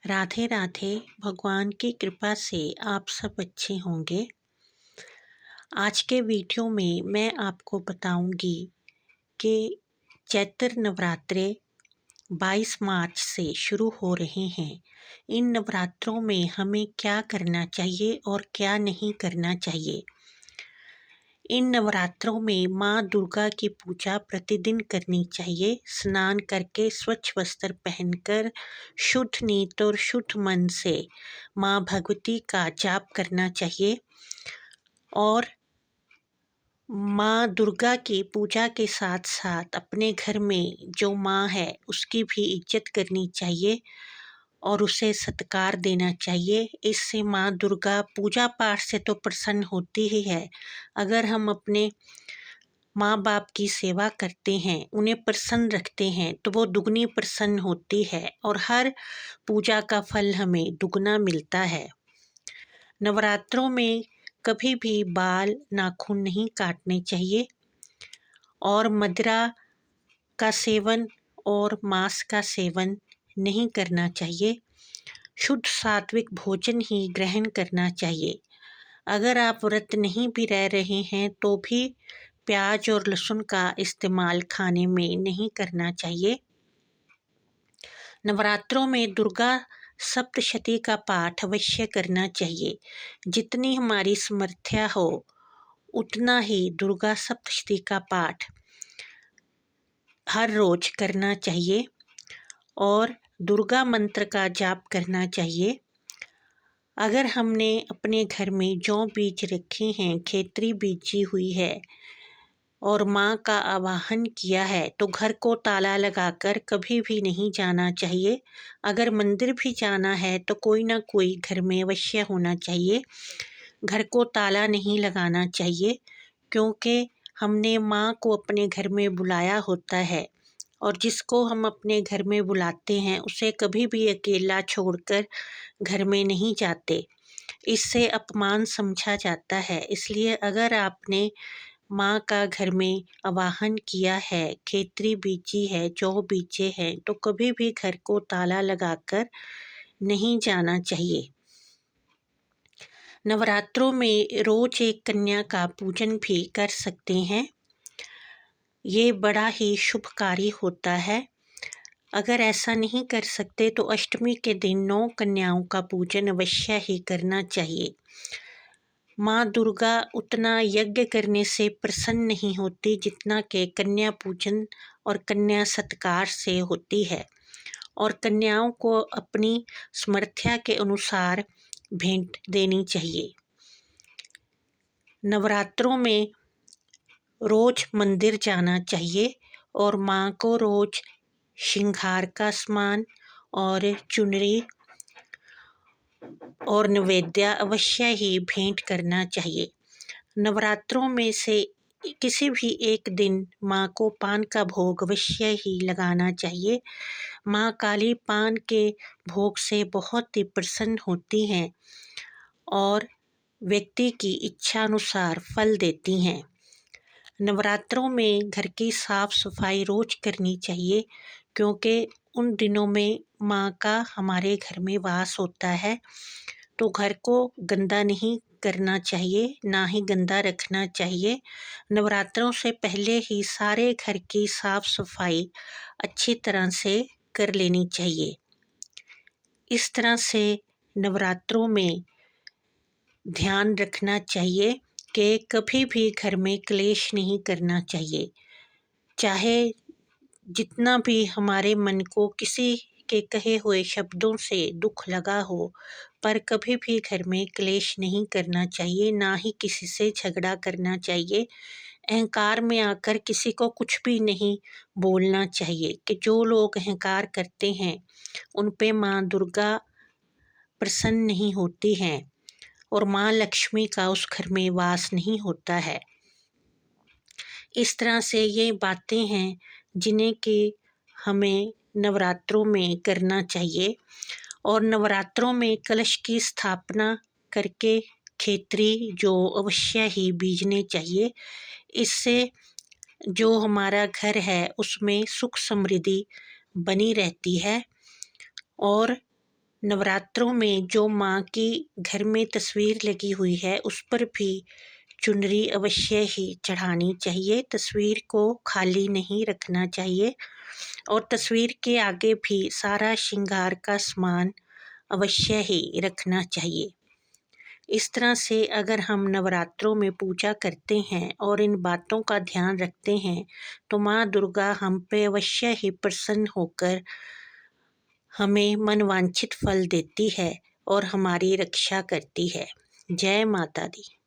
राधे राधे। भगवान की कृपा से आप सब अच्छे होंगे। आज के वीडियो में मैं आपको बताऊंगी कि चैत्र नवरात्रे 22 मार्च से शुरू हो रहे हैं। इन नवरात्रों में हमें क्या करना चाहिए और क्या नहीं करना चाहिए। इन नवरात्रों में माँ दुर्गा की पूजा प्रतिदिन करनी चाहिए। स्नान करके स्वच्छ वस्त्र पहनकर शुद्ध नीत और शुद्ध मन से माँ भगवती का जाप करना चाहिए और माँ दुर्गा की पूजा के साथ साथ अपने घर में जो माँ है उसकी भी इज्जत करनी चाहिए और उसे सत्कार देना चाहिए। इससे माँ दुर्गा पूजा पाठ से तो प्रसन्न होती ही है। अगर हम अपने माँ बाप की सेवा करते हैं, उन्हें प्रसन्न रखते हैं, तो वो दुगनी प्रसन्न होती है और हर पूजा का फल हमें दुगना मिलता है। नवरात्रों में कभी भी बाल नाखून नहीं काटने चाहिए और मदिरा का सेवन और मांस का सेवन नहीं करना चाहिए। शुद्ध सात्विक भोजन ही ग्रहण करना चाहिए। अगर आप व्रत नहीं भी रह रहे हैं तो भी प्याज और लहसुन का इस्तेमाल खाने में नहीं करना चाहिए। नवरात्रों में दुर्गा सप्तशती का पाठ अवश्य करना चाहिए। जितनी हमारी सामर्थ्य हो उतना ही दुर्गा सप्तशती का पाठ हर रोज करना चाहिए और दुर्गा मंत्र का जाप करना चाहिए। अगर हमने अपने घर में जौ बीज रखे हैं, खेतरी बीजी हुई है और माँ का आवाहन किया है तो घर को ताला लगाकर कभी भी नहीं जाना चाहिए। अगर मंदिर भी जाना है तो कोई ना कोई घर में अवश्य होना चाहिए। घर को ताला नहीं लगाना चाहिए क्योंकि हमने माँ को अपने घर में बुलाया होता है और जिसको हम अपने घर में बुलाते हैं उसे कभी भी अकेला छोड़कर घर में नहीं जाते। इससे अपमान समझा जाता है। इसलिए अगर आपने माँ का घर में आवाहन किया है, खेतरी बीजी है, जौ बीजे हैं, तो कभी भी घर को ताला लगाकर नहीं जाना चाहिए। नवरात्रों में रोज एक कन्या का पूजन भी कर सकते हैं। ये बड़ा ही शुभकारी होता है। अगर ऐसा नहीं कर सकते तो अष्टमी के दिन 9 कन्याओं का पूजन अवश्य ही करना चाहिए। माँ दुर्गा उतना यज्ञ करने से प्रसन्न नहीं होती जितना कि कन्या पूजन और कन्या सत्कार से होती है और कन्याओं को अपनी सामर्थ्य के अनुसार भेंट देनी चाहिए। नवरात्रों में रोज मंदिर जाना चाहिए और माँ को रोज श्रृंगार का सामान और चुनरी और नैवेद्य अवश्य ही भेंट करना चाहिए। नवरात्रों में से किसी भी एक दिन माँ को पान का भोग अवश्य ही लगाना चाहिए। माँ काली पान के भोग से बहुत ही प्रसन्न होती हैं और व्यक्ति की इच्छा अनुसार फल देती हैं। नवरात्रों में घर की साफ सफाई रोज करनी चाहिए क्योंकि उन दिनों में माँ का हमारे घर में वास होता है, तो घर को गंदा नहीं करना चाहिए, ना ही गंदा रखना चाहिए। नवरात्रों से पहले ही सारे घर की साफ सफाई अच्छी तरह से कर लेनी चाहिए। इस तरह से नवरात्रों में ध्यान रखना चाहिए कि कभी भी घर में क्लेश नहीं करना चाहिए। चाहे जितना भी हमारे मन को किसी के कहे हुए शब्दों से दुख लगा हो, पर कभी भी घर में क्लेश नहीं करना चाहिए, ना ही किसी से झगड़ा करना चाहिए। अहंकार में आकर किसी को कुछ भी नहीं बोलना चाहिए कि जो लोग अहंकार करते हैं उन पे माँ दुर्गा प्रसन्न नहीं होती हैं और माँ लक्ष्मी का उस घर में वास नहीं होता है। इस तरह से ये बातें हैं जिन्हें कि हमें नवरात्रों में करना चाहिए और नवरात्रों में कलश की स्थापना करके खेतरी जो अवश्य ही बीजने चाहिए। इससे जो हमारा घर है उसमें सुख समृद्धि बनी रहती है और नवरात्रों में जो माँ की घर में तस्वीर लगी हुई है उस पर भी चुनरी अवश्य ही चढ़ानी चाहिए। तस्वीर को खाली नहीं रखना चाहिए और तस्वीर के आगे भी सारा श्रृंगार का सामान अवश्य ही रखना चाहिए। इस तरह से अगर हम नवरात्रों में पूजा करते हैं और इन बातों का ध्यान रखते हैं तो माँ दुर्गा हम पे अवश्य ही प्रसन्न होकर हमें मनवांछित फल देती है और हमारी रक्षा करती है। जय माता दी।